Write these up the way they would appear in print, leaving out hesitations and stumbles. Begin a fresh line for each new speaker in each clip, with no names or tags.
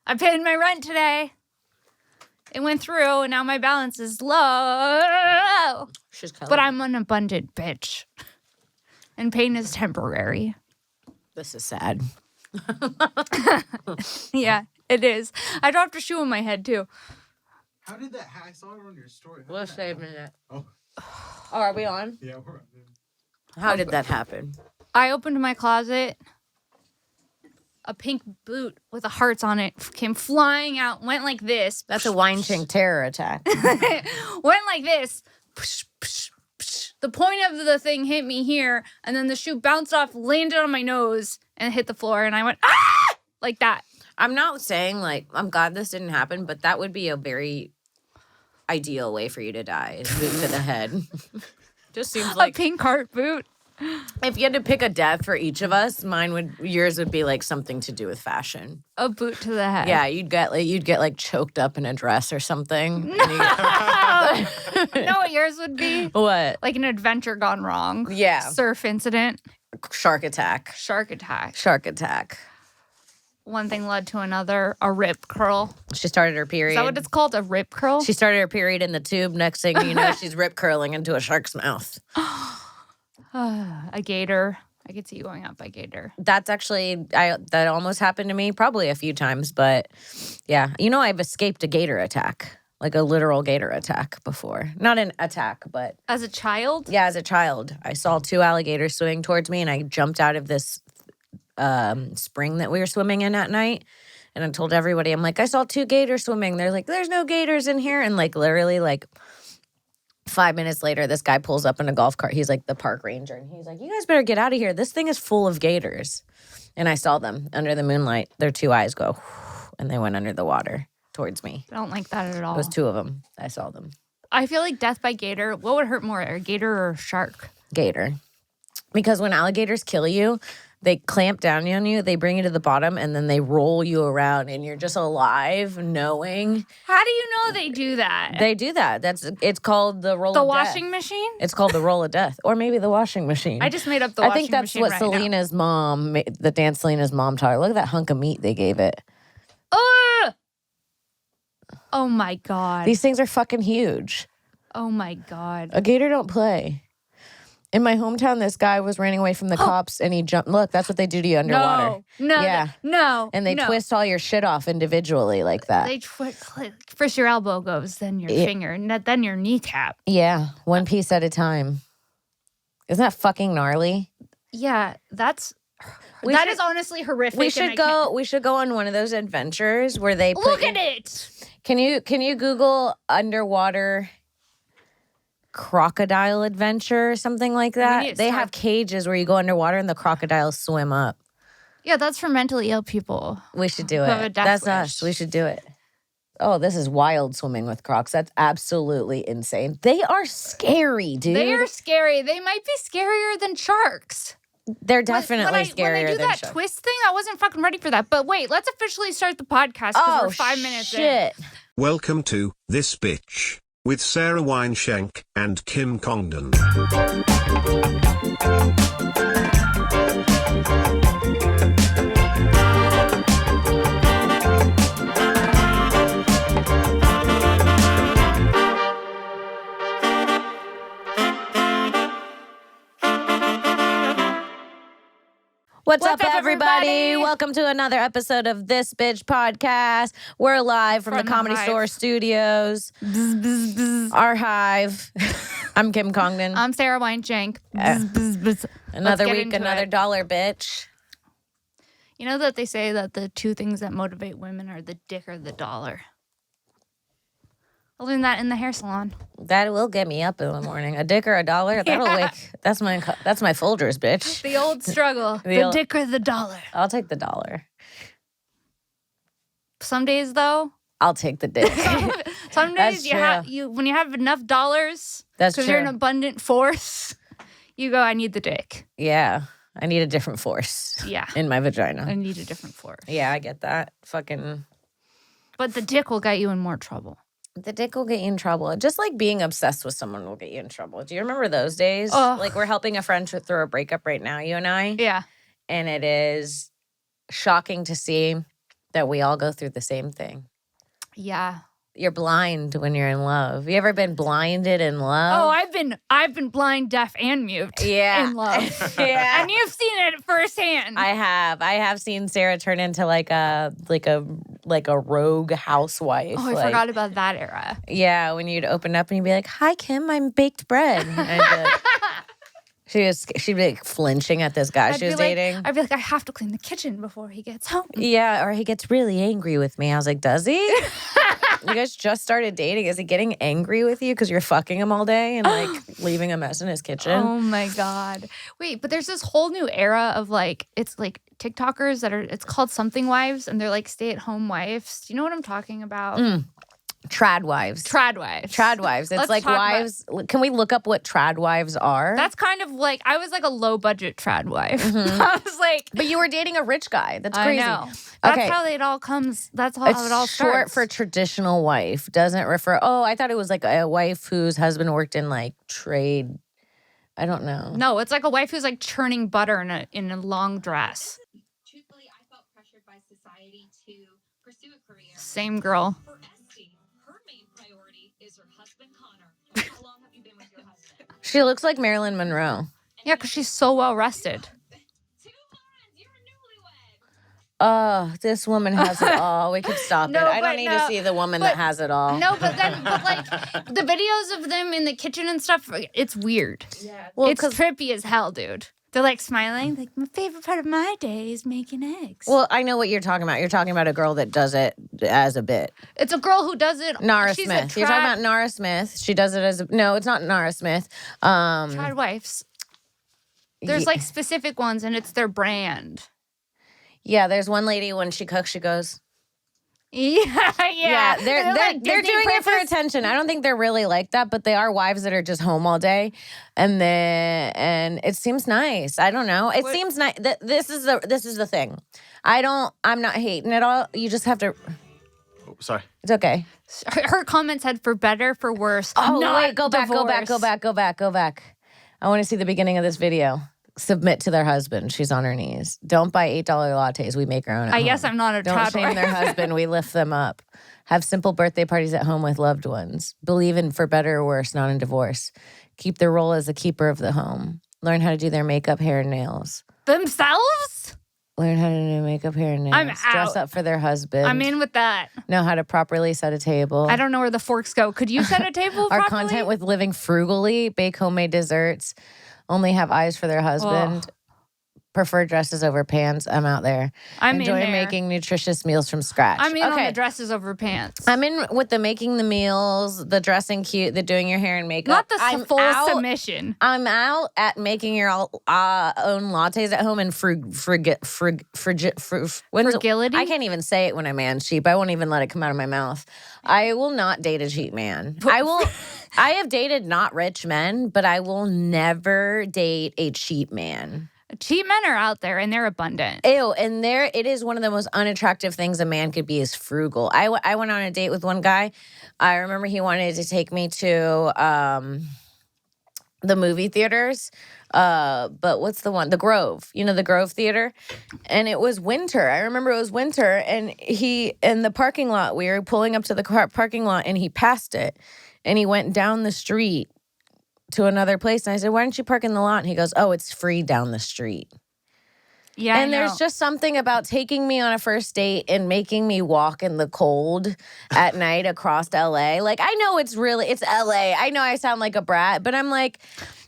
I paid my rent today. It went through, and now my balance is low. But I'm an abundant bitch. And pain is temporary.
This is sad.
Yeah, it is. I dropped a shoe on my head, too.
How did that happen? I saw it on your story.
We'll save a minute.
Oh,
are we on?
yeah, we're on.
How did that happen?
I opened my closet. A pink boot with the hearts on it came flying out, went like this.
That's a Weinshenk terror attack.
Went like this. The point of the thing hit me here, and then the shoe bounced off, landed on my nose, and hit the floor, and I went, ah! Like that.
I'm not saying, like, I'm glad this didn't happen, but that would be a very ideal way for you to die, is boot to the head. Just seems like...
A pink heart boot.
If you had to pick a death for each of us, yours would be like something to do with fashion.
A boot to the head.
Yeah, you'd get choked up in a dress or something.
No. You know what yours would be?
What?
Like an adventure gone wrong.
Yeah.
Surf incident.
Shark attack.
Shark attack.
Shark attack.
One thing led to another. A rip curl.
She started her period.
Is that what it's called? A rip curl?
She started her period in the tube. Next thing you know, she's rip curling into a shark's mouth.
A gator. I could see you going out by gator.
That's actually, that almost happened to me probably a few times, but yeah. I've escaped a gator attack, like a literal gator attack before. Not an attack, but.
As a child?
Yeah, as a child. I saw 2 alligators swimming towards me, and I jumped out of this spring that we were swimming in at night. And I told everybody, I'm like, I saw 2 gators swimming. They're like, there's no gators in here. And like literally 5 minutes later, this guy pulls up in a golf cart. He's like the park ranger. And he's like, you guys better get out of here. This thing is full of gators. And I saw them under the moonlight. Their 2 eyes go, and they went under the water towards me.
I don't like that at all.
It was 2 of them. I saw them.
I feel like death by gator. What would hurt more, a gator or a shark?
Gator. Because when alligators kill you, they clamp down on you, they bring you to the bottom, and then they roll you around, and you're just alive knowing.
How do you know they do that?
They do that. It's called the roll of death.
The washing machine?
It's called the roll of death. Or maybe the washing machine.
I just made up the washing machine.
I think that's what Selena's mom, the dance Selena's mom taught her. Look at that hunk of meat they gave it.
Oh my God.
These things are fucking huge.
Oh my God.
A gator don't play. In my hometown, this guy was running away from the cops, and he jumped. Look, that's what they do to you underwater.
No.
Yeah.
No.
And they twist all your shit off individually like that.
They first your elbow goes, then your finger, and then your kneecap.
Yeah, one piece at a time. Isn't that fucking gnarly?
Yeah, that is honestly horrific.
We should go on one of those adventures where they
look at it.
Can you Google underwater crocodile adventure or something like that? They have cages where you go underwater and the crocodiles swim up.
Yeah, that's for mentally ill people.
We should do it. That's us. We should do it. Oh, this is wild swimming with crocs. That's absolutely insane. They are scary, dude.
They are scary. They might be scarier than sharks.
They're definitely scarier than sharks. When they do
that twist thing, I wasn't fucking ready for that. But wait, let's officially start the podcast because we're 5 minutes in.
Welcome to This Bitch with Sara Weinshenk and Kim Congdon.
What's up, everybody? Welcome to another episode of This Bitch Podcast. We're live from the Comedy Store Studios. Our hive. I'm Kim Congdon.
I'm Sara Weinshenk.
Another week, another dollar, bitch.
You know that they say that the 2 things that motivate women are the dick or the dollar. I learned that in the hair salon.
That will get me up in the morning. A dick or a dollar? That'll wake. That's my Folgers, bitch.
The old struggle. the dick or the dollar.
I'll take the dollar.
Some days, though,
I'll take the dick.
Some days when you have enough dollars, because you're an abundant force, you go, I need the dick.
Yeah. I need a different force.
Yeah.
In my vagina.
I need a different force.
Yeah, I get that.
But the dick will get you in more trouble.
The dick will get you in trouble. Just like being obsessed with someone will get you in trouble. Do you remember those days? Like we're helping a friend through a breakup right now, you and I.
Yeah.
And it is shocking to see that we all go through the same thing.
Yeah.
You're blind when you're in love. You ever been blinded in love?
Oh, I've been blind, deaf, and mute.
Yeah.
In love.
Yeah.
And you've seen it firsthand.
I have seen Sarah turn into like a rogue housewife.
I forgot about that era.
Yeah, when you'd open up and you'd be like, "Hi, Kim, I'm baked bread." She'd be like flinching at this guy she was dating.
I'd be like, I have to clean the kitchen before he gets home.
Yeah, or he gets really angry with me. I was like, does he? You guys just started dating. Is he getting angry with you because you're fucking him all day and like leaving a mess in his kitchen?
Oh my God. Wait, but there's this whole new era of like, it's like TikTokers it's called something wives, and they're like stay-at-home wives. Do you know what I'm talking about?
Trad wives.
Trad wives.
Trad wives. It's like wives. Can we look up what trad wives are?
That's kind of like, I was like a low-budget trad wife. I was like.
But you were dating a rich guy. That's crazy.
I know. That's how it all comes. That's how it all starts. It's short
for traditional wife. Doesn't refer. Oh, I thought it was like a wife whose husband worked in like trade. I don't know.
No, it's like a wife who's like churning butter in a long dress.
Truthfully, I felt pressured by society to pursue a career.
Same girl.
For Esty, her main priority is her husband, Connor. How long have you been with your husband?
She looks like Marilyn Monroe.
Yeah, because she's so well rested.
2 months. You're a newlywed.
Oh, this woman has it all. We could stop it. I don't need to see the woman that has it all.
No, but like the videos of them in the kitchen and stuff, it's weird.
Yeah. Well,
it's trippy as hell, dude. They're like smiling. Like, my favorite part of my day is making eggs.
Well, I know what you're talking about. You're talking about a girl that does it as a bit.
It's a girl who does it.
Nara Smith. You're talking about Nara Smith. She does it as a... No, it's not Nara Smith.
Trad wives. There's like specific ones, and it's their brand.
Yeah, there's one lady when she cooks, she goes...
Yeah.
They're doing it for attention. I don't think they're really like that, but they are wives that are just home all day, and it seems nice. I don't know. It seems nice. This is the thing. I'm not hating at all. You just have to.
Oh, sorry.
It's okay.
Her comment said, "For better, for worse."
Oh
not
wait, go back. I want to see the beginning of this video. Submit to their husband. She's on her knees. Don't buy $8 lattes. We make our own.
I guess I'm not a
Don't shame their husband. We lift them up. Have simple birthday parties at home with loved ones. Believe in for better or worse, not in divorce. Keep their role as the keeper of the home. Learn how to do their makeup, hair, and nails.
Themselves?
Learn how to do makeup, hair, and nails.
I'm out.
Dress up for their husband.
I'm in with that.
Know how to properly set a table.
I don't know where the forks go. Could you set a table properly?
Our content with living frugally. Bake homemade desserts. Only have eyes for their husband. Prefer dresses over pants. I'm out there. Enjoy making nutritious meals from scratch.
I'm in on the dresses over pants.
I'm in with the making the meals, the dressing cute, the doing your hair and makeup.
Not the full submission.
I'm out at making your own lattes at home and frugility. I can't even say it when a man's cheap. I won't even let it come out of my mouth. I will not date a cheap man. I have dated not rich men, but I will never date a cheap man.
Cheap men are out there and they're abundant.
Ew, and it is one of the most unattractive things a man could be is frugal. I went on a date with one guy. I remember he wanted to take me to the movie theaters. But what's the one? The Grove. You know, the Grove Theater? And it was winter. I remember it was winter, and in the parking lot, we were pulling up to the parking lot, and he passed it. And he went down the street to another place. And I said, why don't you park in the lot? And he goes, oh, it's free down the street.
Yeah,
and there's just something about taking me on a first date and making me walk in the cold at night across LA. Like, I know it's LA. I know I sound like a brat, but I'm like,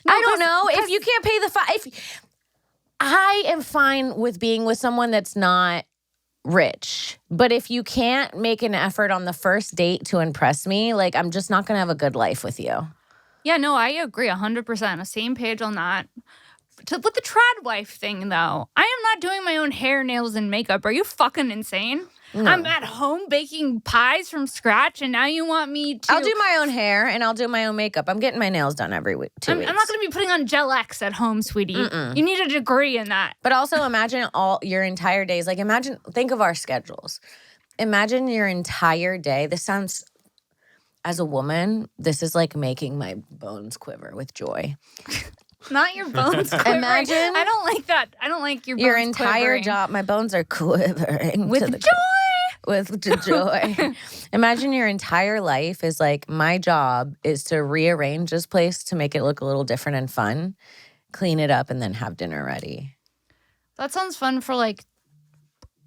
I don't know. If you can't pay I am fine with being with someone that's not rich. But if you can't make an effort on the first date to impress me, like, I'm just not going to have a good life with you.
Yeah, no, I agree 100%. Same page on that. With the trad wife thing, though, I am not doing my own hair, nails, and makeup. Are you fucking insane? No. I'm at home baking pies from scratch, and now you want me to...
I'll do my own hair, and I'll do my own makeup. I'm getting my nails done every 2 weeks.
I'm not going to be putting on Gel X at home, sweetie. You need a degree in that.
But also imagine all your entire days. Like, think of our schedules. Imagine your entire day. This sounds... As a woman, this is like making my bones quiver with joy.
Not your bones quivering.
Imagine.
I don't like that. I don't like your bones
entire
quivering.
job. My bones are quivering.
With joy!
with joy. Imagine your entire life is like, my job is to rearrange this place to make it look a little different and fun, clean it up, and then have dinner ready.
That sounds fun for like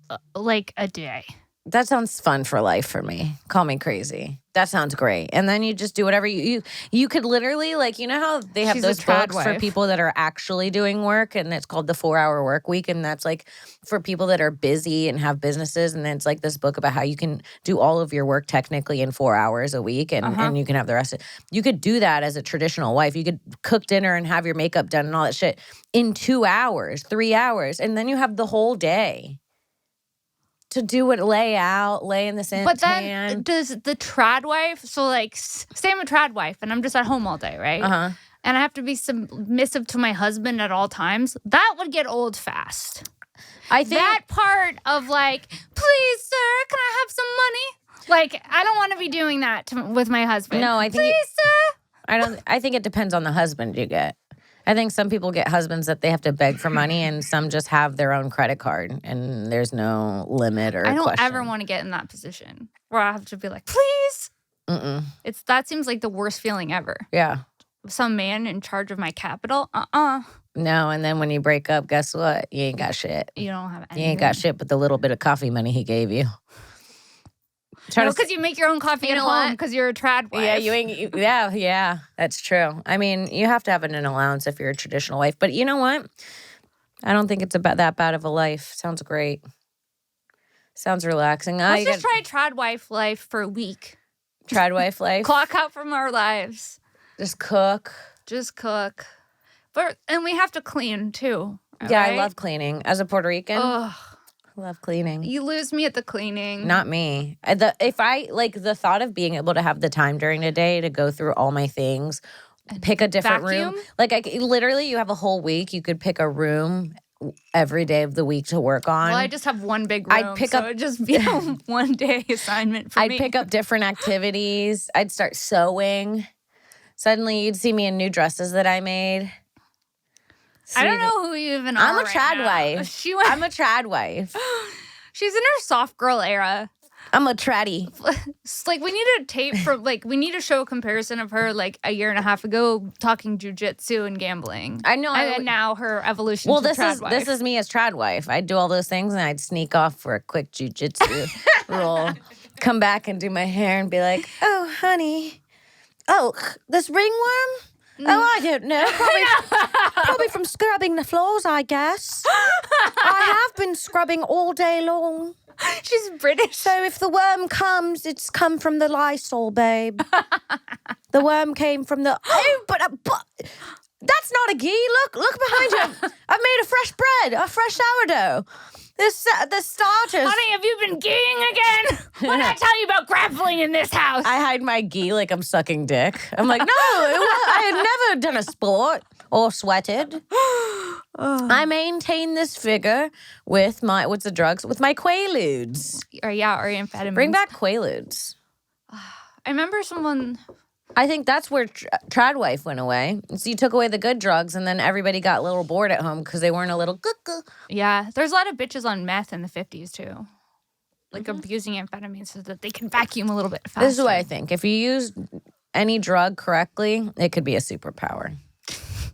a day.
That sounds fun for life for me. Call me crazy. That sounds great. And then you just do whatever you could literally, like, you know how they have
She's a
those
trad
books for
wife.
people that are actually doing work, and it's called the 4-Hour Work Week, and that's like for people that are busy and have businesses, and then it's like this book about how you can do all of your work technically in 4 hours a week, and you can have the rest of you could do that as a traditional wife. You could cook dinner and have your makeup done and all that shit in 2 hours, 3 hours, and then you have the whole day to do it, lay in the sand.
But then does the trad wife, so like say I'm a trad wife and I'm just at home all day, right? And I have to be submissive to my husband at all times. That would get old fast.
I think
That part of like, please, sir, can I have some money? Like, I don't want to be doing that with my husband.
No, I think
please, sir.
I think it depends on the husband you get. I think some people get husbands that they have to beg for money, and some just have their own credit card, and there's no limit or
I don't
question.
ever want to get in that position where I have to be like, please. That seems like the worst feeling ever.
Yeah.
Some man in charge of my capital.
No, and then when you break up, guess what? You ain't got shit.
You don't have anything.
You ain't got shit but the little bit of coffee money he gave you.
Because you make your own coffee
You
at
know
home
what?
because you're a trad wife.
Yeah, yeah, that's true. I mean, you have to have an allowance if you're a traditional wife. But you know what? I don't think it's about that bad of a life. Sounds great. Sounds relaxing.
Let's just try trad wife life for a week.
Trad wife life.
Clock out from our lives.
Just cook.
Just cook. And we have to clean too.
Yeah,
right?
I love cleaning. As a Puerto Rican,
Ugh.
I love cleaning.
You lose me at the cleaning.
Not me. If I like the thought of being able to have the time during the day to go through all my things, pick a different room.
Vacuum?
Like literally, you have a whole week. You could pick a room every day of the week to work on.
Well, I just have one big room,
I'd pick up
it'd just be a one-day assignment for
I'd
me.
pick up different activities. I'd start sewing. Suddenly, you'd see me in new dresses that I made.
I don't know who you even are.
I'm a
right
trad
now.
wife. I'm a trad wife.
She's in her soft girl era.
I'm a traddy.
It's like we need a tape for we need to show a comparison of her like a year and a half ago talking jujitsu and gambling.
I know.
And now her evolution.
Well,
to
this
trad wife.
is me as trad wife. I'd do all those things and I'd sneak off for a quick jujitsu roll, come back and do my hair and be like, "Oh, honey, oh, this ringworm." Oh, I don't know. Probably from scrubbing the floors, I guess. I have been scrubbing all day long.
She's British.
So if the worm comes, it's come from the Lysol, babe. The worm came from the... Oh, but that's not a ghee. Look behind you. I've made a fresh bread, a fresh sourdough. The starters...
Honey, have you been geeing again? What did I tell you about grappling in this house?
I hide my ghee like I'm sucking dick. I'm like, no, I had never done a sport or sweated. I maintain this figure with my, what's the drugs? With my Quaaludes.
or amphetamines.
Bring back Quaaludes.
I remember someone...
I think that's where trad wife went away. So you took away the good drugs, and then everybody got a little bored at home because they weren't a little cuckoo.
Yeah, there's a lot of bitches on meth in the 50s, too. Like abusing amphetamines so that they can vacuum a little bit faster.
This is what I think. If you use any drug correctly, it could be a superpower.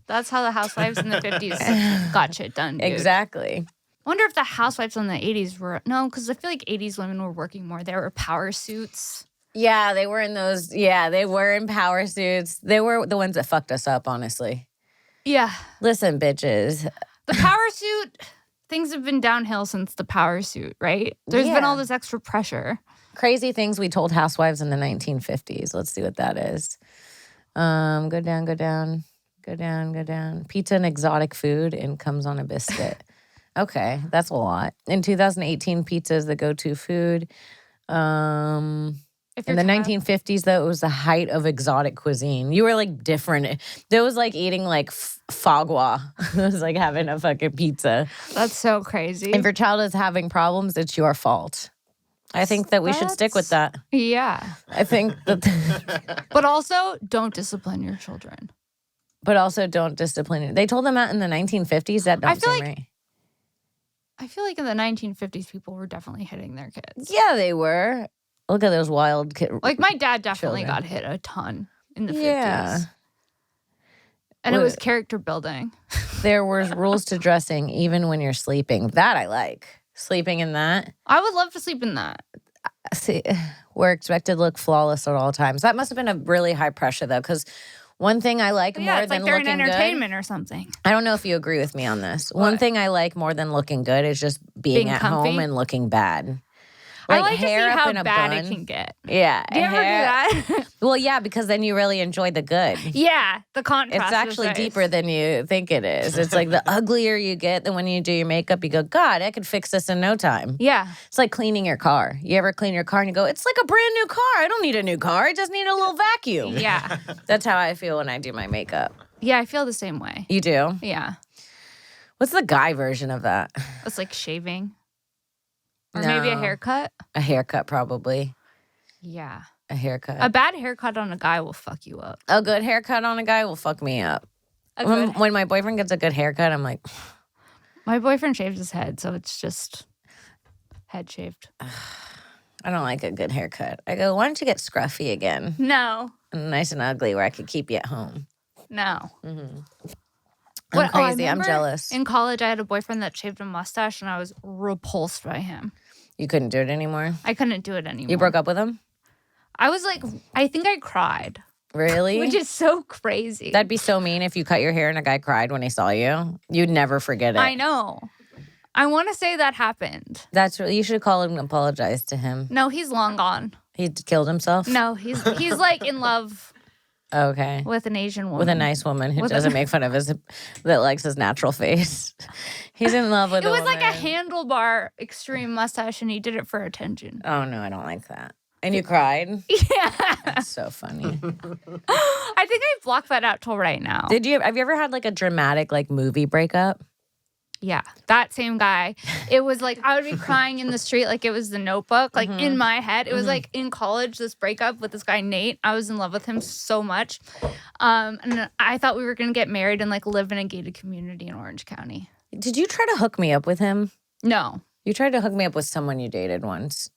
That's how the housewives in the 50s got shit done, dude.
Exactly.
I wonder if the housewives in the 80s were... No, because I feel like 80s women were working more. They were power suits.
Yeah, they were in those. Yeah, they were in power suits. They were the ones that fucked us up, honestly.
Yeah.
Listen, bitches.
The power suit, things have been downhill since the power suit, right? There's been all this extra pressure.
Crazy things we told housewives in the 1950s. Let's see what that is. Go down, go down, go down, go down. Pizza and exotic food and comes on a biscuit. Okay, that's a lot. In 2018, pizza is the go-to food. In the 1950s, though, it was the height of exotic cuisine. You were like different. It was like eating like foie gras. It was like having a fucking pizza.
That's so crazy.
If your child is having problems, it's your fault. I think that we should stick with that.
Yeah.
I think that.
But also, don't discipline your children.
But also, don't discipline it. They told them that in the 1950s. That don't
I feel
seem
like
right.
I feel like in the 1950s, people were definitely hitting their kids.
Yeah, they were. Look at those wild kids.
Like my dad definitely
Children.
got hit a ton in the 50s.
Yeah.
And it was character building.
There was rules to dressing even when you're sleeping. That I like. Sleeping in that.
I would love to sleep in that.
See, we're expected to look flawless at all times. That must have been a really high pressure though, because one thing I like more
it's
than
like they're in
looking
entertainment
good.
or something.
I don't know if you agree with me on this.
What?
One thing I like more than looking good is just being at
comfy?
home and looking bad.
I like
hair
to see
up
how
in a
bad
bun.
it can get.
Yeah.
Do you ever do that?
Well, yeah, because then you really enjoy the good.
Yeah, the contrast.
It's actually
is nice.
deeper than you think it is. It's like the uglier you get, then when you do your makeup, you go, God, I could fix this in no time.
Yeah.
It's like cleaning your car. You ever clean your car and you go, it's like a brand new car. I don't need a new car. I just need a little vacuum.
Yeah.
That's how I feel when I do my makeup.
Yeah, I feel the same way.
You do?
Yeah.
What's the guy version of that?
It's like shaving. Or maybe a
No.
haircut.
A haircut, probably.
Yeah.
A haircut.
A bad haircut on a guy will fuck you up.
A good haircut on a guy will fuck me up. When my boyfriend gets a good haircut, I'm like,
My boyfriend shaves his head, so it's just head shaved.
I don't like a good haircut. I go, why don't you get scruffy again?
No.
Nice and ugly where I could keep you at home.
No.
I'm
I
crazy. I'm
remember
jealous.
In college, I had a boyfriend that shaved a mustache, and I was repulsed by him.
You couldn't do it anymore?
I couldn't do it anymore.
You broke up with him?
I was like, I think I cried,
Really?
which is so crazy.
That'd be so mean if you cut your hair and a guy cried when he saw you. You'd never forget it.
I know. I want to say that happened.
That's really, you should call him and apologize to him.
No, he's long gone.
He killed himself?
No, he's like in love
Okay.
with an Asian woman.
With a nice woman who
With
doesn't make fun of that likes his natural face. He's in love with
It
a
was like a
woman.
handlebar extreme mustache, and he did it for attention.
Oh, no, I don't like that. And you cried?
Yeah.
That's so funny.
I think I blocked that out till right now.
Have you ever had like a dramatic like movie breakup?
Yeah, that same guy. It was like I would be crying in the street like it was The Notebook. Like in my head, it was like in college, this breakup with this guy Nate. I was in love with him so much, and I thought we were gonna get married and like live in a gated community in Orange County.
Did you try to hook me up with him?
No,
You tried to hook me up with someone you dated once.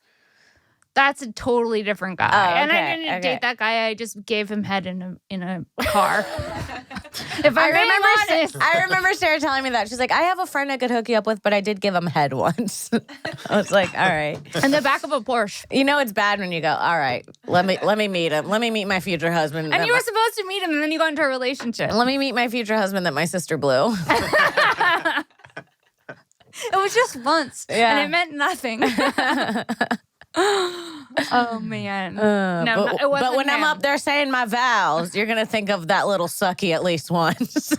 that's a totally different guy.
Oh,
And I
okay,
didn't
okay.
date that guy. I just gave him head in a car. If
I
I'm honest.
remember Sarah telling me that. She's like, I have a friend I could hook you up with, but I did give him head once. I was like, all right.
In the back of a Porsche.
You know it's bad when you go, all right, let me meet him. Let me meet my future husband.
And you were supposed to meet him, and then you got into a relationship.
Let me meet my future husband that my sister blew.
It was just once,
Yeah.
and it meant nothing. Oh man, no, it wasn't
but when I'm
him.
up there saying my vows, you're gonna think of that little sucky at least once.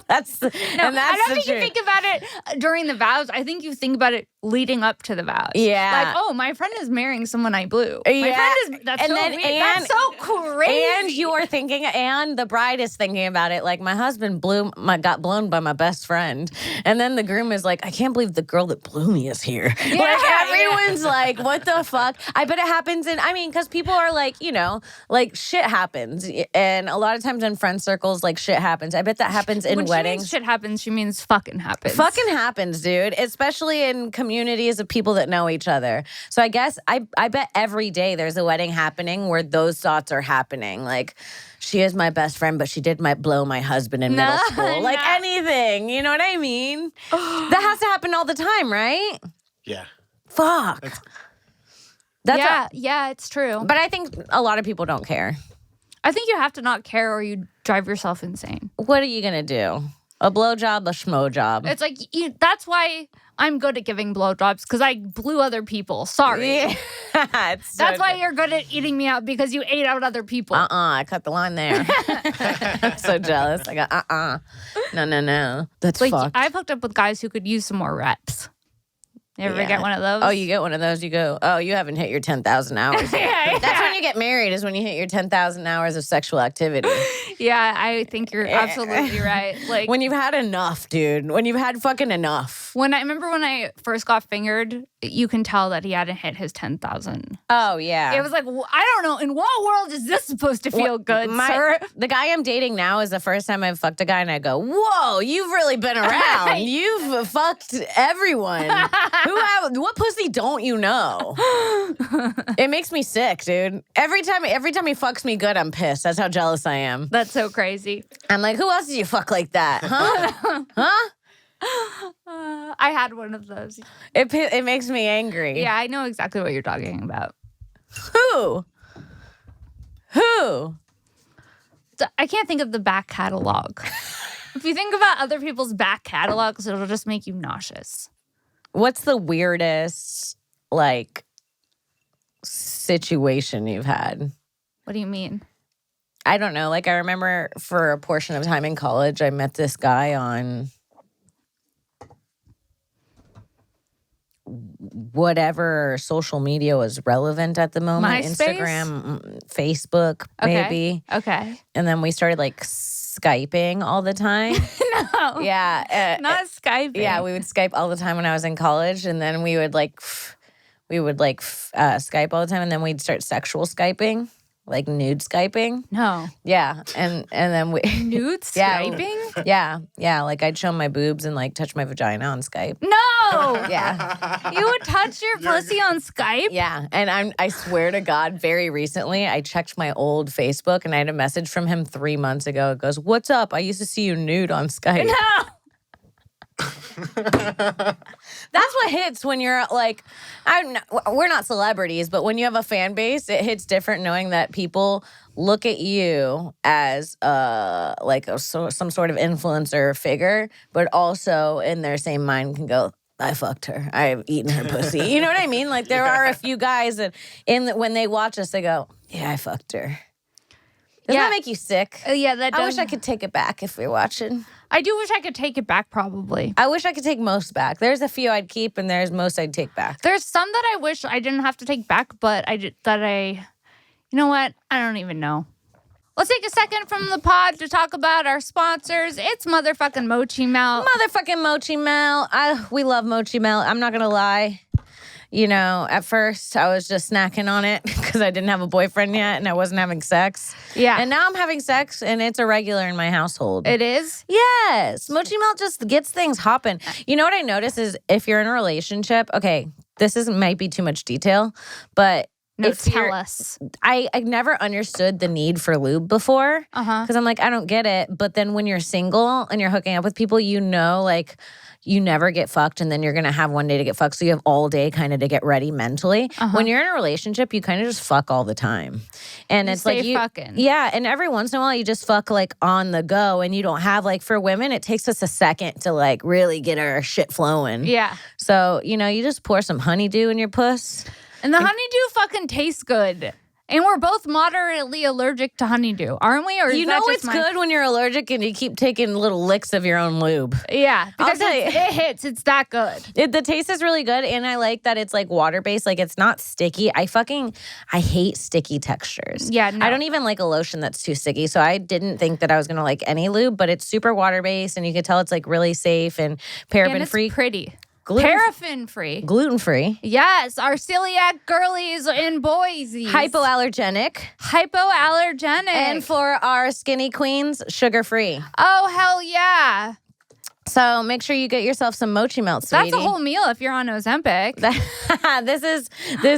That's
No,
and that's
I don't
the
think you
truth.
think about it during the vows. I think you think about it leading up to the vows.
Yeah.
like oh, my friend is marrying someone I blew.
Yeah.
My friend is. That's
And
so
then-
weird.
and-
That's so crazy.
And you're thinking, and the bride is thinking about it. Like my husband got blown by my best friend, and then the groom is like, I can't believe the girl that blew me is here. Like everyone's like, what the fuck? I bet it happens because people are like, like shit happens, and a lot of times in friend circles, like shit happens. I bet that happens in
when she
weddings.
means shit happens, she means fucking happens.
Fucking happens, dude. Especially in communities of people that know each other. So I guess I bet every day there's a wedding happening where those thoughts are happening. Like, she is my best friend, but she might blow my husband in middle school. Like
no.
anything. You know what I mean? That has to happen all the time, right?
Yeah.
Fuck. That's
yeah, it's true.
but I think a lot of people don't care.
I think you have to not care, or you drive yourself insane.
What are you going to do? A blowjob, a schmo job.
It's like that's why I'm good at giving blowjobs, because I blew other people. Sorry.
Yeah. It's so
That's why
good.
you're good at eating me out, because you ate out other people.
I cut the line there. I'm so jealous. I go, No. That's
Like
fucked.
I've hooked up with guys who could use some more reps. You ever
Yeah.
get one of those?
Oh, you get one of those. You go, oh, you haven't hit your 10,000 hours yet.
Yeah,
That's when you get married, is when you hit your 10,000 hours of sexual activity.
Yeah, I think you're absolutely right. Like
When you've had enough, dude. When you've had fucking enough.
when I remember when I first got fingered, you can tell that he hadn't hit his 10,000.
Oh, yeah.
It was like, I don't know. In what world is this supposed to feel good, sir?
The guy I'm dating now is the first time I've fucked a guy, and I go, whoa, you've really been around. You've fucked everyone. What pussy don't you know? It makes me sick, dude. Every time he fucks me good, I'm pissed. That's how jealous I am.
That's so crazy.
I'm like, who else did you fuck like that? Huh? Huh?
I had one of those.
It makes me angry.
Yeah, I know exactly what you're talking about.
Who?
I can't think of the back catalog. If you think about other people's back catalogs, it'll just make you nauseous.
What's the weirdest, like, situation you've had?
What do you mean?
I don't know. Like, I remember for a portion of time in college, I met this guy on whatever social media was relevant at the moment.
MySpace?
Instagram, Facebook,
Okay.
maybe.
Okay.
And then we started, like, Skyping all the time.
No.
Yeah.
Not Skyping.
Yeah, we would Skype all the time when I was in college. And then we would, Skype all the time. And then we'd start sexual Skyping. Like nude Skyping.
No.
Yeah. And then we
Nude
Yeah.
Skyping?
Yeah. Like I'd show my boobs and like touch my vagina on Skype.
No.
Yeah.
You would touch your pussy on Skype?
Yeah. And I swear to God, very recently I checked my old Facebook and I had a message from him 3 months ago. It goes, "What's up? I used to see you nude on Skype."
No.
That's what hits when you're like, we're not celebrities, but when you have a fan base, it hits different knowing that people look at you as some sort of influencer figure, but also in their same mind can go, I fucked her. I've eaten her pussy. You know what I mean? Like there are a few guys that when they watch us, they go, yeah, I fucked her. Doesn't that make you sick?
Yeah, that does.
I wish I could take it back if we're watching.
I do wish I could take it back, probably.
I wish I could take most back. There's a few I'd keep, and there's most I'd take back.
There's some that I wish I didn't have to take back, but you know what? I don't even know. Let's take a second from the pod to talk about our sponsors. It's motherfucking Mochi Melt.
Motherfucking Mochi Melt. We love Mochi Melt. I'm not going to lie. You know, at first I was just snacking on it because I didn't have a boyfriend yet and I wasn't having sex.
Yeah.
And now I'm having sex and it's a regular in my household.
It is?
Yes. Mochi Melt just gets things hopping. You know what I notice is if you're in a relationship, okay, might be too much detail, but
No,
if
tell us.
I never understood the need for lube before because I'm like, I don't get it. But then when you're single and you're hooking up with people, you know, like you never get fucked and then you're going to have one day to get fucked. So you have all day kind of to get ready mentally. When you're in a relationship, you kind of just fuck all the time. And it's like
fucking.
Yeah. And every once in a while you just fuck like on the go and you don't have like for women, it takes us a second to like really get our shit flowing.
Yeah.
So, you know, you just pour some honeydew in your puss.
And the honeydew fucking tastes good. And we're both moderately allergic to honeydew, aren't we? Or
You know it's good when you're allergic and you keep taking little licks of your own lube.
Yeah,
I'll
because
tell you.
it hits. It's that good.
The taste is really good, and I like that it's like water-based. Like, it's not sticky. I hate sticky textures.
Yeah, no.
I don't even like a lotion that's too sticky, so I didn't think that I was going to like any lube, but it's super water-based, and you can tell it's like really safe and
And
paraben-free.
it's pretty.
Gluten-
Paraffin-free.
Gluten-free.
Yes, our celiac girlies in Boise.
Hypoallergenic.
Hypoallergenic.
And for our skinny queens, sugar-free.
Oh, hell yeah.
So make sure you get yourself some Mochi Melt, sweetie.
That's a whole meal if you're on Ozempic.
This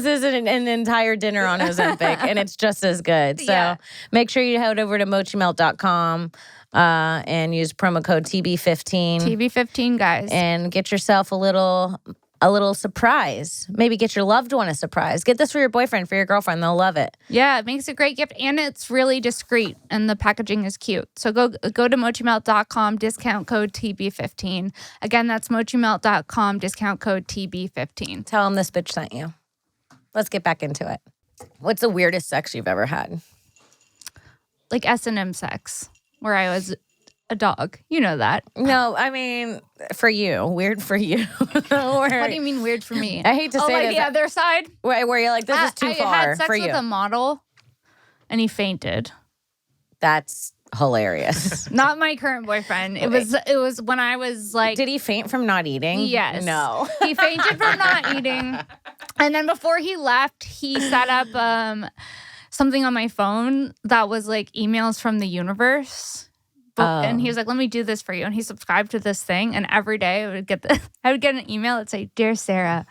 is an entire dinner on Ozempic, and it's just as good. So
Yeah.
make sure you head over to mochimelt.com and use promo code TB15
TB15, guys.
and get yourself a little surprise. Maybe get your loved one a surprise. Get this for your boyfriend, for your girlfriend. They'll love it.
Yeah, it makes a great gift, and it's really discreet, and the packaging is cute. So go to mochimelt.com, discount code TB15. Again, that's mochimelt.com, discount code TB15.
Tell them this bitch sent you. Let's get back into it. What's the weirdest sex you've ever had?
Like S&M sex, where I was a dog. You know that.
No, I mean, for you. Weird for you.
What do you mean weird for me?
I hate to say
like
this.
the other side?
Where you're like, this is too
I
far
had sex
for
with
you.
a model and he fainted.
That's hilarious.
Not my current boyfriend. It was when I was like...
Did he faint from not eating?
Yes.
No.
He fainted from not eating. And then before he left, he set up something on my phone that was like emails from the universe. And he was like, let me do this for you. And he subscribed to this thing. And every day I would get an email that say, Dear Sarah,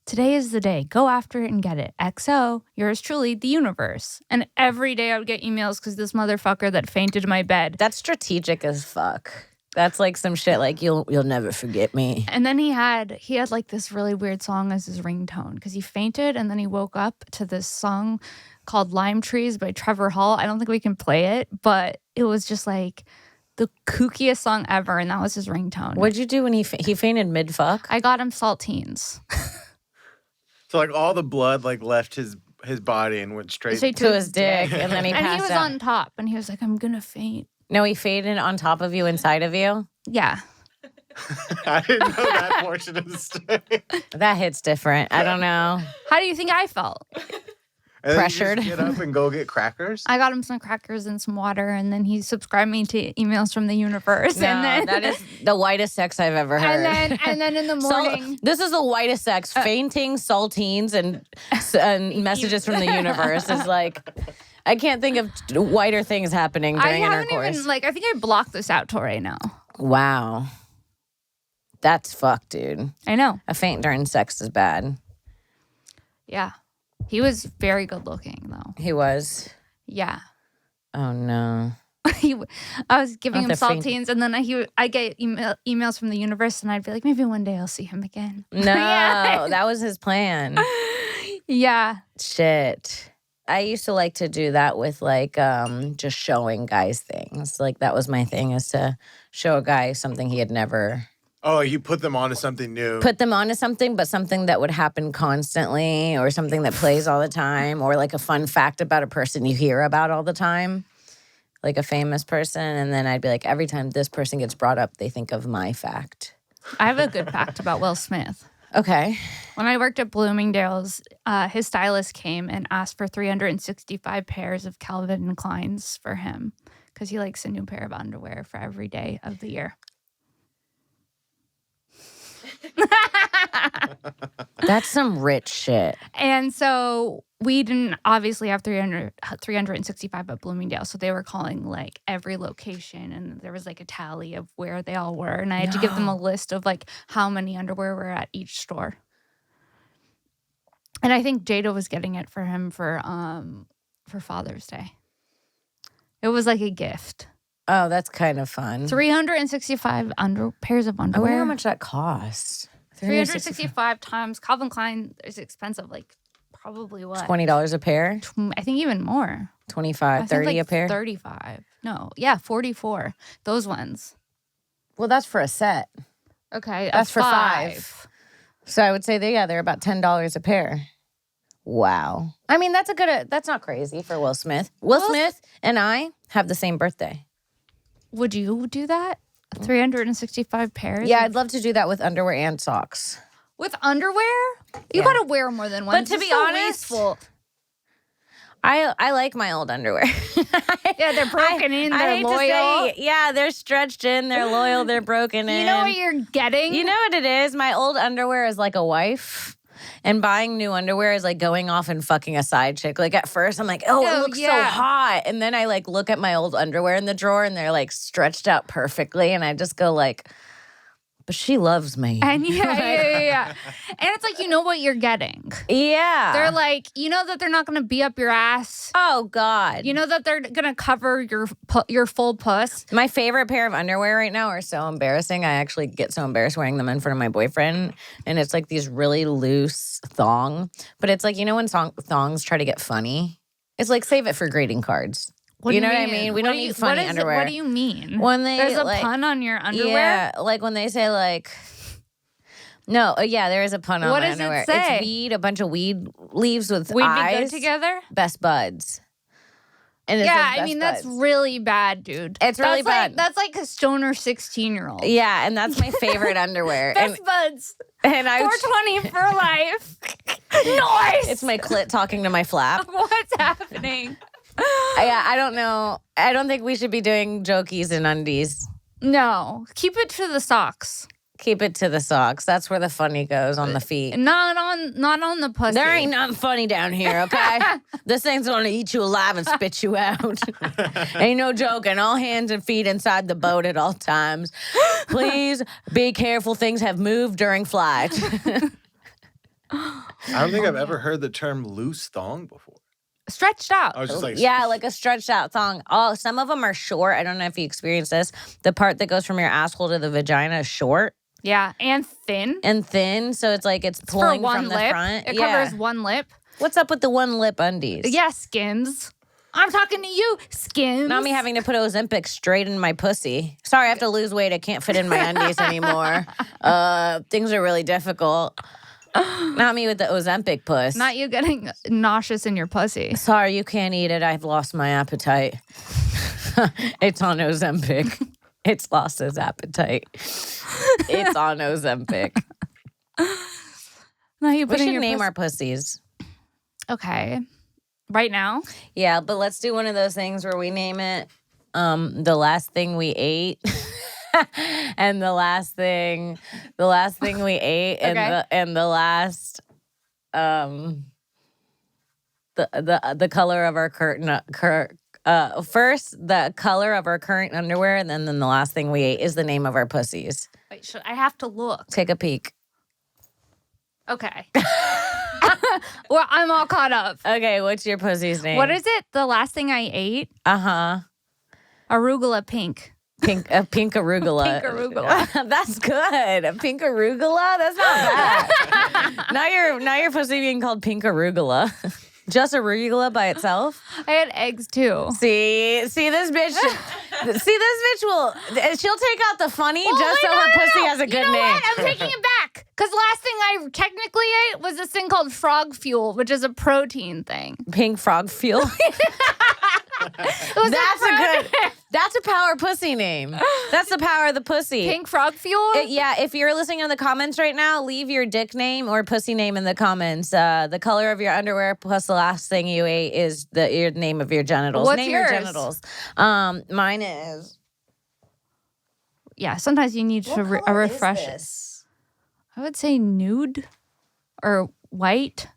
today is the day. Go after it and get it. XO, yours truly, the universe. And every day I would get emails because this motherfucker that fainted in my bed.
That's strategic as fuck. That's like some shit like you'll never forget me.
And then he had like this really weird song as his ringtone because he fainted and then he woke up to this song called Lime Trees by Trevor Hall. I don't think we can play it, but it was just like the kookiest song ever, and that was his ringtone.
What'd you do when he fainted mid-fuck?
I got him saltines.
So like all the blood like left his body and went straight
to his dick, and then he passed
And he was
out.
on top, and he was like, I'm gonna faint.
No, he fainted on top of you, inside of you?
Yeah.
I didn't know that portion of the story.
That hits different. I don't know.
How do you think I felt?
And then
Pressured.
You just get up and go get crackers.
I got him some crackers and some water, and then he subscribed me to emails from the universe.
No,
and then
that is the whitest sex I've ever heard.
and then in the morning.
This is the whitest sex. Fainting, saltines, and messages from the universe is like, I can't think of whiter things happening
I
during
haven't
intercourse.
even I think I blocked this out till right now.
Wow. That's fucked, dude.
I know.
A faint during sex is bad.
Yeah. He was very good looking though.
He was.
Yeah.
Oh no.
I was giving him
the faint-
saltines, and then I get emails from the universe, and I'd be like, maybe one day I'll see him again.
No,
Yeah.
that was his plan.
Yeah.
Shit. I used to like to do that with like just showing guys things. Like that was my thing, is to show a guy something he had never
Oh, you put them onto something new.
put them onto something, but something that would happen constantly, or something that plays all the time, or like a fun fact about a person you hear about all the time, like a famous person. And then I'd be like, every time this person gets brought up, they think of my fact.
I have a good fact about Will Smith.
Okay.
When I worked at Bloomingdale's, his stylist came and asked for 365 pairs of Calvin Kleins for him because he likes a new pair of underwear for every day of the year.
That's some rich shit.
And so we didn't obviously have 365 at Bloomingdale. So they were calling like every location, and there was like a tally of where they all were. And I had to give them a list of like how many underwear were at each store. And I think Jada was getting it for him for Father's Day. It was like a gift.
Oh, that's kind of fun.
365 pairs of
I
underwear.
wonder how much that costs.
365 times. Calvin Klein is expensive. Like probably what?
$20 a pair?
I think even more.
25, 30
like
a pair?
35. No. Yeah, 44. Those ones.
Well, that's for a set.
Okay.
That's for five. So I would say they're about $10 a pair. Wow. I mean, that's not crazy for Will Smith. Will Smith and I have the same birthday.
Would you do that? 365 pairs?
Yeah, I'd love to do that with underwear and socks.
With underwear? You gotta wear more than one.
But to be honest, I like my old underwear.
Yeah, they're broken in,
I
they're
hate
loyal.
to say, yeah, they're stretched in, they're loyal, they're broken in.
You know what you're getting?
You know what it is? My old underwear is like a wife. And buying new underwear is like going off and fucking a side chick. Like at first I'm like, oh, it looks so hot. And then I like look at my old underwear in the drawer and they're like stretched out perfectly. And I just go like, but she loves me.
And yeah. And it's like, you know what you're getting.
Yeah.
They're like, you know that they're not going to be up your ass.
Oh, God.
You know that they're going to cover your full puss.
My favorite pair of underwear right now are so embarrassing. I actually get so embarrassed wearing them in front of my boyfriend. And it's like these really loose thong. But it's like, you know when thongs try to get funny? It's like save it for greeting cards.
What
You
do
know what I
mean?
mean? We don't need funny underwear.
What do you mean?
When they
There's a
like,
pun on your underwear?
Yeah, like when they say like, no, yeah, there is a pun on
What
my
does it
underwear.
say?
It's weed, a bunch of weed leaves with
We'd
eyes.
be good together?
Best buds. And it
Yeah,
says
I mean,
Best
that's
Buds.
really bad, dude.
It's really
That's
bad.
That's like a stoner 16-year-old.
Yeah, and that's my favorite underwear.
Best Buds.
And I
420 for life. Nice.
It's my clit talking to my flap.
What's happening?
Yeah, I don't know. I don't think we should be doing jokies and undies.
No, keep it to the socks.
Keep it to the socks. That's where the funny goes, on the feet.
Not on the pussy.
There ain't nothing funny down here, okay? This thing's gonna eat you alive and spit you out. Ain't no joking. All hands and feet inside the boat at all times. Please be careful. Things have moved during flight.
I don't think I've ever heard the term loose thong before.
stretched out.
I was just like,
Yeah, like a stretched out thong. Oh, some of them are short. I don't know if you experienced this. The part that goes from your asshole to the vagina is short
Yeah, and thin.
and thin, so it's like it's
For
pulling
one
from the
lip.
front.
It
Yeah.
covers one lip.
What's up with the one lip undies?
Yeah, Skins. I'm talking to you, Skins.
Not me having to put Ozempic straight in my pussy. Sorry, I have to lose weight. I can't fit in my undies anymore. Things are really difficult. Not me with the Ozempic puss.
Not you getting nauseous in your pussy.
Sorry, you can't eat it. I've lost my appetite. It's on Ozempic. It's lost its appetite. It's on Ozempic.
Not you
We
putting
should
your
name
pussy-
our pussies.
Okay. Right now?
Yeah, but let's do one of those things where we name it the last thing we ate. And the last thing we ate and
Okay.
the last the color of our first the color of our current underwear, and then the last thing we ate is the name of our pussies.
Wait, I have to look.
Take a peek.
Okay. Well, I'm all caught up.
Okay, what's your pussy's name?
What is it? The last thing I ate? Arugula pink.
Pink arugula.
Pink arugula.
That's good. A pink arugula? That's not bad. now your pussy being called pink arugula. Just arugula by itself?
I had eggs too.
See this bitch. Will. She'll take out the funny
Well,
just
wait,
so
no,
her
no,
pussy
no.
has a good
you know
name.
What? I'm taking it back. Because last thing I technically ate was this thing called frog fuel, which is a protein thing.
Pink frog fuel. That's a power pussy name. That's the power of the pussy.
Pink frog fuel?
Yeah, if you're listening in the comments right now, leave your dick name or pussy name in the comments. The color of your underwear plus the last thing you ate is your name of your genitals.
What's
name
yours?
your genitals. Mine is.
Yeah, sometimes you need to refresh it. I would say nude or white.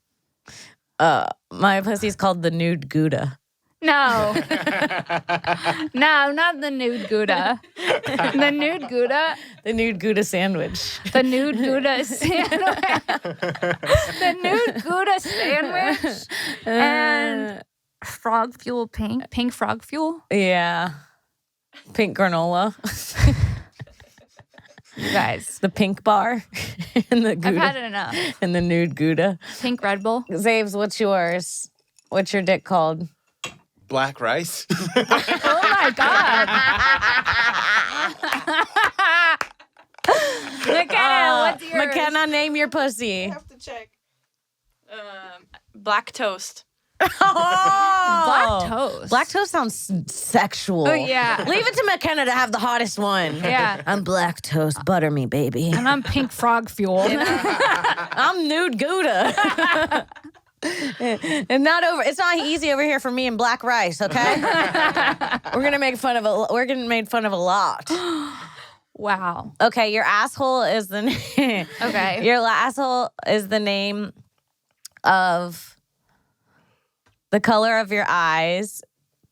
My pussy's called the Nude Gouda.
No. No, not the nude Gouda. The nude Gouda.
The Nude Gouda sandwich.
The nude Gouda sandwich. The nude Gouda sandwich. And frog fuel pink. Pink frog fuel.
Yeah. Pink granola.
You guys.
The pink bar. And the
I've
Gouda.
had enough.
And the Nude Gouda.
Pink Red Bull.
Zaves, what's yours? What's your dick called?
black rice.
Oh my God. McKenna, what's yours?
McKenna, name your pussy.
I have to check. Black toast.
Black toast.
Black toast sounds sexual.
Oh, yeah.
Leave it to McKenna to have the hottest one.
Yeah.
I'm black toast. Butter me, baby.
And I'm pink frog fuel.
I'm Nude Gouda. And it's not easy over here for me and black rice, okay? We're gonna make fun of a lot.
Wow.
Okay, your asshole is the name.
Okay.
Your asshole is the name of the color of your eyes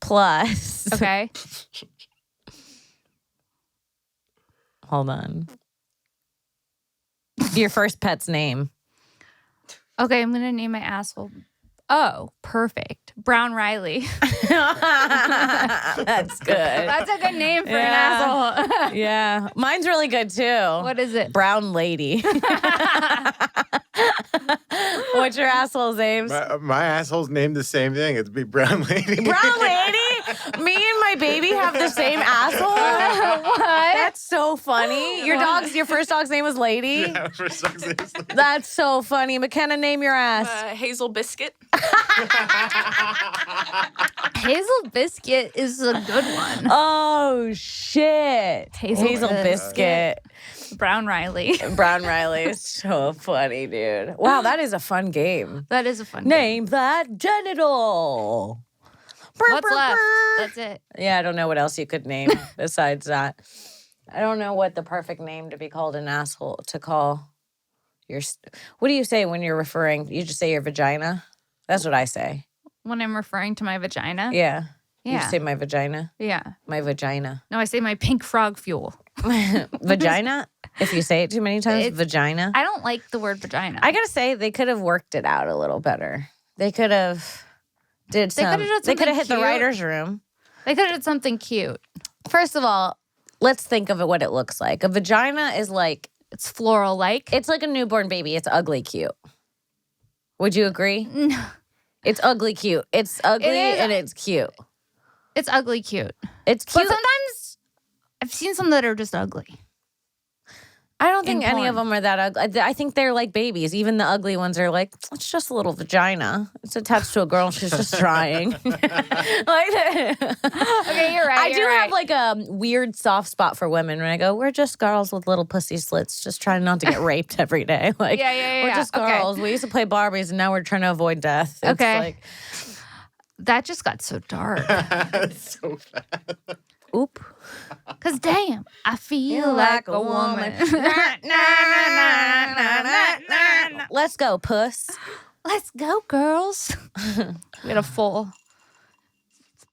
plus.
Okay.
Hold on. Your first pet's name.
Okay, I'm going to name my asshole. Oh, perfect. Brown Riley.
That's good.
That's a good name for an asshole.
Yeah. Mine's really good too.
What is it?
Brown Lady. What's your asshole, Zaves?
My asshole's named the same thing. It's be brown lady.
Brown Lady? Me and my baby have the same asshole?
What?
That's so funny. Your first dog's name was Lady?
Yeah, for some reason.
That's so funny. McKenna, name your ass.
Hazel biscuit.
Hazel biscuit is a good one.
Oh shit.
Hazel
biscuit.
Brown Riley.
Brown Riley is so funny, dude. Wow, that is a fun game.
That is a fun game.
Name that genital.
What's left? That's it.
Yeah, I don't know what else you could name besides that. I don't know what the perfect name to be called an asshole to call your. What do you say when you're referring? You just say your vagina. That's what I say.
When I'm referring to my vagina?
Yeah.
Yeah.
You say my vagina.
Yeah.
My vagina.
No, I say my pink frog fuel.
Vagina. If you say it too many times, vagina.
I don't like the word vagina.
I gotta say they could have worked it out a little better. They could have They could have hit the writer's room.
They could have did something cute.
First of all, let's think of it what it looks like. A vagina is like
It's floral like.
it's like a newborn baby. It's ugly cute. Would you agree?
No.
It's ugly cute. It's ugly
is.
and it's cute.
It's ugly cute.
It's
But
cute.
sometimes I've seen some that are just ugly.
I don't think
in
any of
porn.
them are that ugly. I think they're like babies. Even the ugly ones are like, it's just a little vagina. It's attached to a girl. She's just trying. Like,
Okay, you're right.
I do have like a weird soft spot for women when I go, we're just girls with little pussy slits, just trying not to get raped every day. Like,
Yeah.
we're just
Okay.
girls. We used to play Barbies and now we're trying to avoid death. It's
Okay.
like,
That just got so dark.
So fast.
oop.
Cause damn, I feel like a woman.
Let's go, puss.
Let's go, girls. We had a full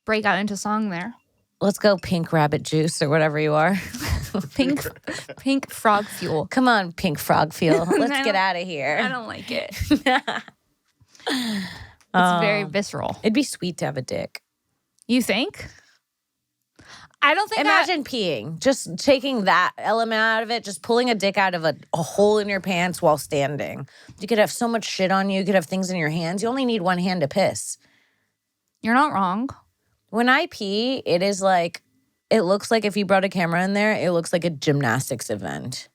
breakout into song there.
Let's go, pink rabbit juice or whatever you are.
Pink frog fuel.
Come on, pink frog feel. Let's
I
get
don't-
out of here.
I don't like it. It's very visceral.
It'd be sweet to have a dick.
You think? I don't think
Imagine peeing, just taking that element out of it, just pulling a dick out of a hole in your pants while standing. You could have so much shit on you. You could have things in your hands. You only need one hand to piss.
you're not wrong.
When I pee, it is like, it looks like if you brought a camera in there, it looks like a gymnastics event.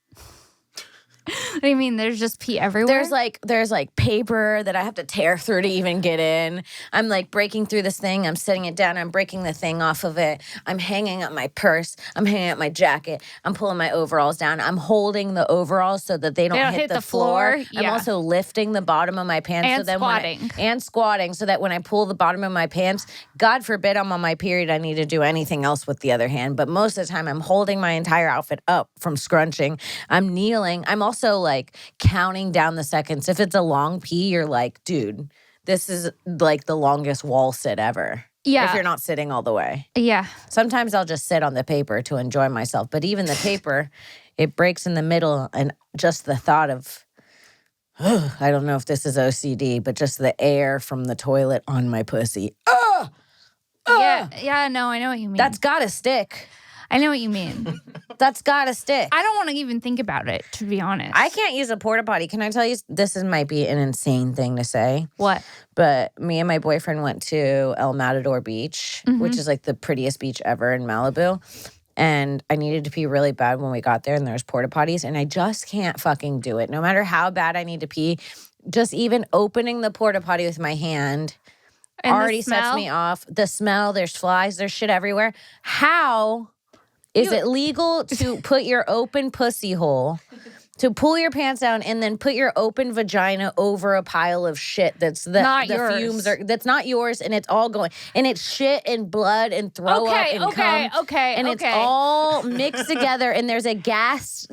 What do you mean? There's just pee everywhere?
There's like paper that I have to tear through to even get in. I'm like breaking through this thing. I'm setting it down. I'm breaking the thing off of it. I'm hanging up my purse. I'm hanging up my jacket. I'm pulling my overalls down. I'm holding the overalls so that they don't hit the floor. I'm
Yeah.
also lifting the bottom of my pants.
And
so then
squatting.
and squatting so that when I pull the bottom of my pants, God forbid I'm on my period, I need to do anything else with the other hand. But most of the time I'm holding my entire outfit up from scrunching. I'm kneeling. I'm also like counting down the seconds. If it's a long pee, you're like, dude, this is like the longest wall sit ever.
Yeah.
If you're not sitting all the way.
Yeah.
Sometimes I'll just sit on the paper to enjoy myself. But even the paper, it breaks in the middle. And just the thought of, I don't know if this is OCD, but just the air from the toilet on my pussy.
Yeah, no, I know what you mean.
That's gotta stick.
I know what you mean.
That's gotta stick.
I don't want to even think about it, to be honest.
I can't use a porta potty. Can I tell you, might be an insane thing to say.
What?
But me and my boyfriend went to El Matador Beach, which is like the prettiest beach ever in Malibu. And I needed to pee really bad when we got there, and there's porta potties, and I just can't fucking do it. No matter how bad I need to pee, just even opening the porta potty with my hand
And the
already sets
smell?
me off. The smell, there's flies, there's shit everywhere. How is it legal to put your open pussy hole, to pull your pants down and then put your open vagina over a pile of shit that's
Not
the
yours.
fumes are that's not yours, and it's all going, and it's shit and blood and throw up and cum, and it's all mixed together, and there's a gaseous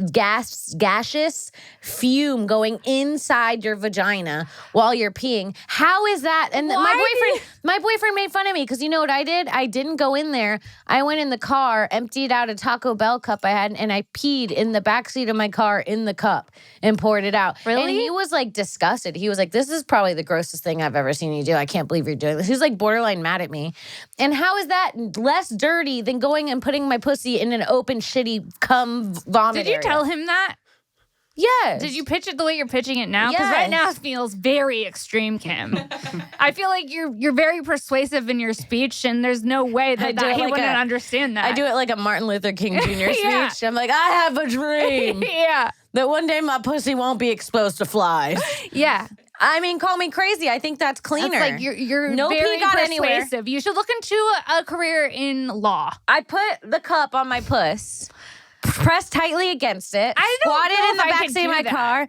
fume going inside your vagina while you're peeing. How is that? And my boyfriend made fun of me because you know what I did? I didn't go in there. I went in the car, emptied out a Taco Bell cup I had, and I peed in the backseat of my car in the cup and poured it out.
Really?
And he was like disgusted. He was like, this is probably the grossest thing I've ever seen you do. I can't believe you're doing this. He was like borderline mad at me. And how is that less dirty than going and putting my pussy in an open, shitty cum vomit
Did you
area?
tell him that?
Yes.
Did you pitch it the way you're pitching it now? Because right now it feels very extreme, Kim. I feel like you're very persuasive in your speech, and there's no way that
do it
he
like
wouldn't
a-
understand that.
I do it like a Martin Luther King Jr.
Yeah.
speech. I'm like, I have a dream
Yeah.
that one day my pussy won't be exposed to flies.
Yeah.
I mean, call me crazy. I think that's cleaner.
That's like you're
No pee
very
got anywhere.
persuasive. You should look into a career in law.
I put the cup on my puss, pressed tightly against it,
I don't
squatted
know
in the
if I
back
could
seat of
do
my
that.
car.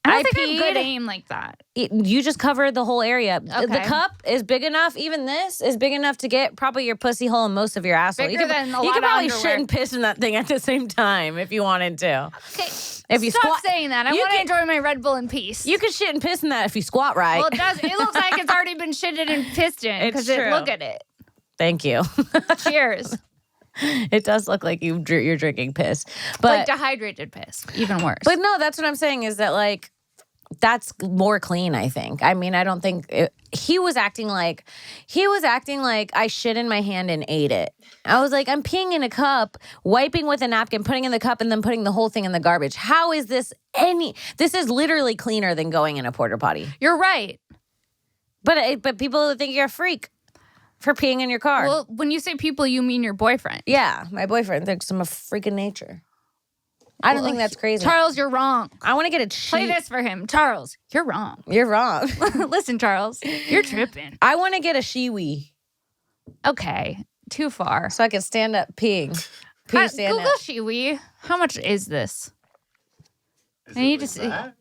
I don't think I have
peed.
good aim like that.
You just cover the whole area. The
Okay.
cup is big enough. Even this is big enough to get probably your pussy hole and most of your asshole.
Bigger than a
you
lot
could
of
probably
underwear.
shit and piss in that thing at the same time if you wanted to.
Okay,
If you
stop
squat,
saying that. I
you
want to
can-
enjoy my Red Bull in peace.
you could shit and piss in that if you squat right.
Well, it does. It looks like it's already been shitted and pissed in.
It's
Because
true.
look at it.
Thank you.
Cheers.
It does look like you're drinking piss,
Like
but
dehydrated piss. Even worse.
but no, that's what I'm saying is that like. That's more clean, I think. I mean, I don't think he was acting like I shit in my hand and ate it. I was like, I'm peeing in a cup, wiping with a napkin, putting in the cup, and then putting the whole thing in the garbage. How is this this is literally cleaner than going in a porta potty.
You're right.
But people think you're a freak for peeing in your car.
Well, when you say people, you mean your boyfriend.
Yeah, my boyfriend thinks I'm a freak of nature. I don't think that's crazy.
Charles, you're wrong.
I want to get a
Play this for him. Charles, you're wrong.
You're wrong.
Listen, Charles, you're tripping.
I want to get a shiwi.
Okay, too far.
So I can stand up peeing. Pee stand
Google
up.
shiwi. How much is this?
Is
I
it
need
like
to see.
that?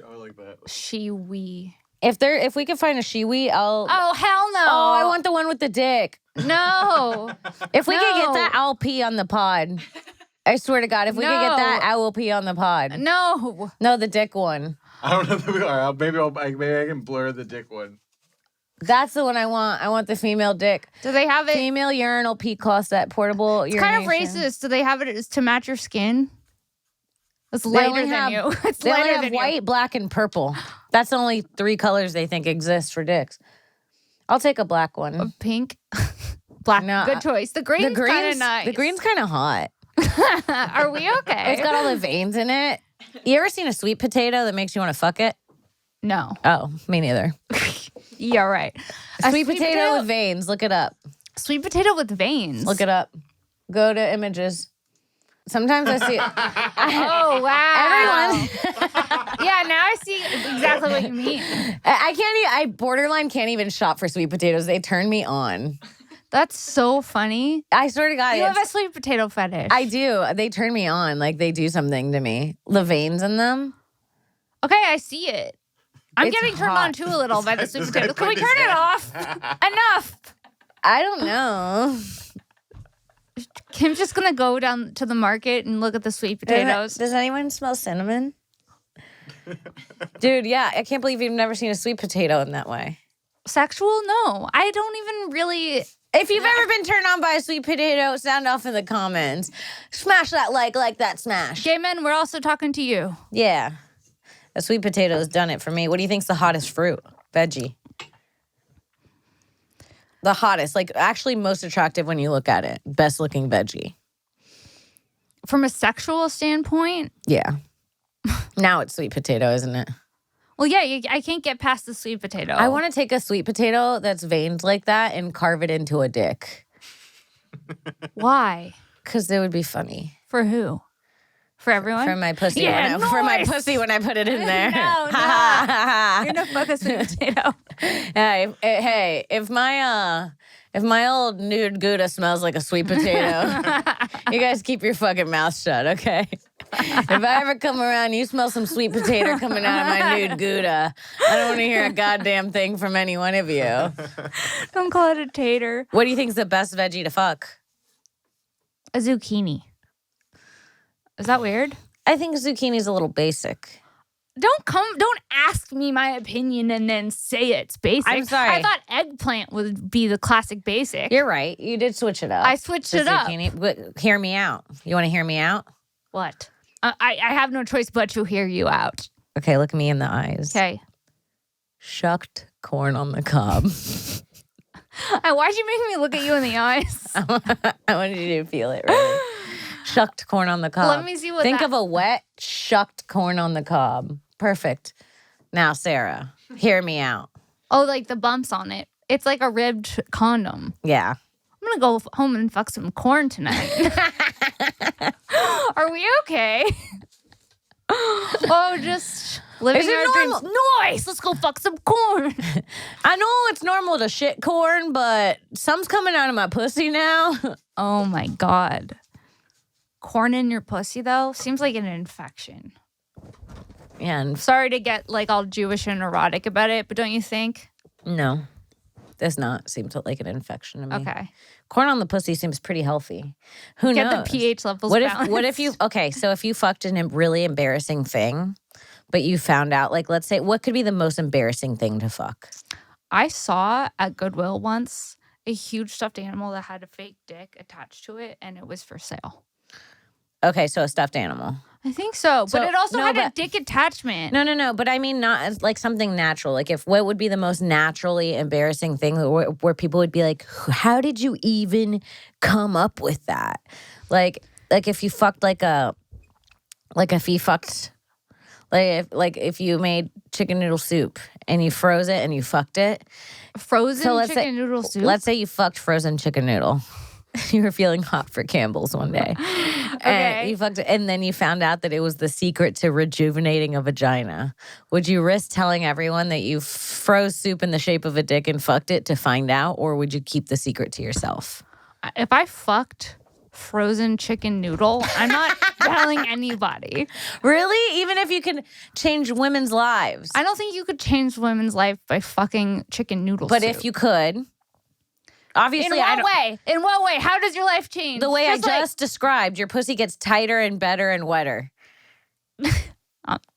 I like that.
Shiwi.
If we can find a shiwi, I'll.
Oh, hell no.
Oh, I want the one with the dick.
No.
If we can get
No.
that, I'll pee on the pod. I swear to God, if we can get that,
No.
I will pee on the pod.
No.
No, the dick one.
I don't know. Maybe I can blur the dick one.
That's the one I want. I want the female dick.
Do they have it?
Female urinal pee closet, portable
It's kind of
urination.
racist. Do they have it to match your skin? It's
They
lighter
only
than
have-
you. It's
They only
lighter
have
than
white, black, and purple. That's the only 3 colors they think exist for dicks. I'll take a black one.
you. Pink. Black.
No,
Good choice. The green's kind of nice.
The green's kind of hot.
Are we okay?
It's got all the veins in it. You ever seen a sweet potato that makes you want to fuck it?
No.
Oh, me neither.
Yeah, right. A
Sweet potato with veins. Look it up.
Sweet potato with veins.
Look it up. Go to images. Sometimes I see
Oh, wow.
everyone.
Yeah, now I see exactly what you mean.
I can't. I borderline can't even shop for sweet potatoes. They turn me on.
That's so funny.
I swear to God,
You have
it's-
a sweet potato fetish.
I do. They turn me on. Like they do something to me. The veins in them.
Okay, I see it. I'm
It's
getting turned
hot.
on too a little by the sweet
This guy
potato. Can we
put
turn
his
it
hand-
off? Enough.
I don't know.
Kim's just gonna go down to the market and look at the sweet potatoes.
Does anyone smell cinnamon? Dude, yeah. I can't believe you've never seen a sweet potato in that way.
Sexual? No, I don't even really.
If you've ever been turned on by a sweet potato, sound off in the comments. Smash that like that smash.
Gay men, we're also talking to you.
Yeah. A sweet potato has done it for me. What do you think's the hottest fruit? Veggie. The hottest, like actually most attractive when you look at it. Best looking veggie.
From a sexual standpoint,
Yeah. Now it's sweet potato, isn't it?
well, yeah, I can't get past the sweet potato.
I want to take a sweet potato that's veined like that and carve it into a dick.
Why?
Because it would be funny.
For who? For everyone?
For my pussy.
Yeah,
for my
nice.
pussy when I put it in there.
No, You're gonna fuck a sweet potato.
Hey, if my old nude Gouda smells like a sweet potato, you guys keep your fucking mouth shut, okay? If I ever come around, you smell some sweet potato coming out of my nude Gouda. I don't want to hear a goddamn thing from any one of you.
Don't call it a tater.
What do you think's the best veggie to fuck?
A zucchini. Is that weird?
I think zucchini's a little basic.
Don't ask me my opinion and then say it's basic.
I'm sorry.
I thought eggplant would be the classic basic.
You're right. You did switch it up.
I switched
to
it up.
zucchini. But hear me out. You want to hear me out?
What? I have no choice but to hear you out.
Okay, look me in the eyes.
Okay.
Shucked corn on the cob.
Why'd you make me look at you in the eyes?
I wanted you to feel it, really. Shucked corn on the cob.
Let me see what
Think
that-
of a wet, shucked corn on the cob. Perfect. Now, Sarah, hear me out.
Oh, like the bumps on it. It's like a ribbed condom.
Yeah.
I'm gonna go home and fuck some corn tonight. Are we okay? Oh, just Living
Is it
our
normal?
dreams. Nice. Let's go fuck some corn.
I know it's normal to shit corn, but some's coming out of my pussy now.
Oh my God. Corn in your pussy, though, seems like an infection.
And
Sorry to get like all Jewish and erotic about it, but don't you think?
no, does not seem like an infection to me.
Okay.
Corn on the pussy seems pretty healthy. Who
Get
knows?
the pH levels
What
balanced.
if you okay, so if you fucked a really embarrassing thing, but you found out, like, let's say, what could be the most embarrassing thing to fuck?
I saw at Goodwill once a huge stuffed animal that had a fake dick attached to it, and it was for sale.
Okay, so a stuffed animal.
I think so,
So-
but it also
no,
had a
but-
dick attachment.
No, but I mean not as like something natural. Like what would be the most naturally embarrassing thing where people would be like, how did you even come up with that? Like if you fucked if you made chicken noodle soup and you froze it and you fucked it.
Frozen
So let's
chicken
say-
noodle soup.
Let's say you fucked frozen chicken noodle. You were feeling hot for Campbell's one day.
Okay.
And you fucked it, and then you found out that it was the secret to rejuvenating a vagina. Would you risk telling everyone that you froze soup in the shape of a dick and fucked it to find out, or would you keep the secret to yourself?
If I fucked frozen chicken noodle, I'm not telling anybody.
Really? Even if you can change women's lives?
I don't think you could change women's life by fucking chicken noodle
But
soup.
if you could, obviously,
In
I
what
don't.
way? In what way? How does your life change?
The way I
like-
just described, your pussy gets tighter and better and wetter.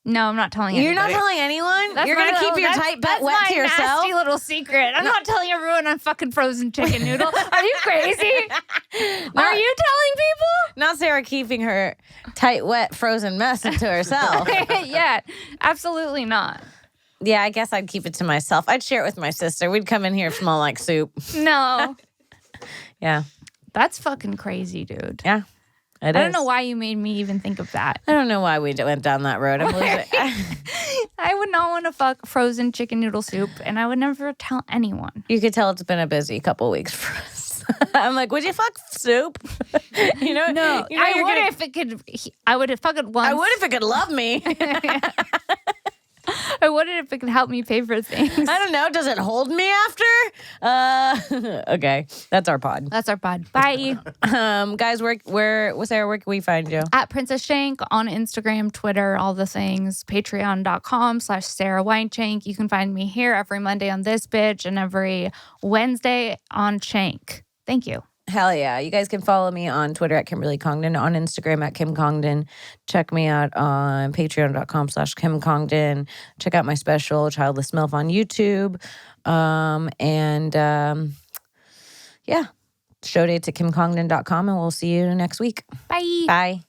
No, I'm not telling
You're not
anybody.
telling anyone?
That's
You're
my
going to keep
little-
your
that's-
tight butt wet
That's
to
my
yourself?
nasty little secret. I'm not telling everyone I'm fucking frozen chicken noodle. Are you crazy? Are you telling people?
Not Sarah keeping her tight, wet, frozen mess to herself.
Yeah, absolutely not.
Yeah, I guess I'd keep it to myself. I'd share it with my sister. We'd come in here smell like soup.
No,
Yeah.
that's fucking crazy, dude.
Yeah.
I don't know why you made me even think of that.
I don't know why we went down that road. I'm losing.
I would not want to fuck frozen chicken noodle soup, and I would never tell anyone.
You could tell it's been a busy couple weeks for us. I'm like, would you fuck soup? you know,
No,
you know
I
you're
would
gonna-
if it could. I would have fucking once.
I would if it could love me.
I would if it could help me pay for things.
I don't know. Does it hold me after? Okay, that's our pod.
That's our pod. Bye.
Guys, Sarah, where can we find you?
At Princess Shank on Instagram, Twitter, all the things. Patreon.com/Sara Weinshenk. You can find me here every Monday on This Bitch and every Wednesday on Shank. Thank you.
Hell yeah. You guys can follow me on Twitter at Kimberly Congdon, on Instagram at Kim Congdon. Check me out on patreon.com/Kim Congdon. Check out my special, Childless MILF, on YouTube. Yeah. Show dates at kimcongdon.com, and we'll see you next week.
Bye.
Bye.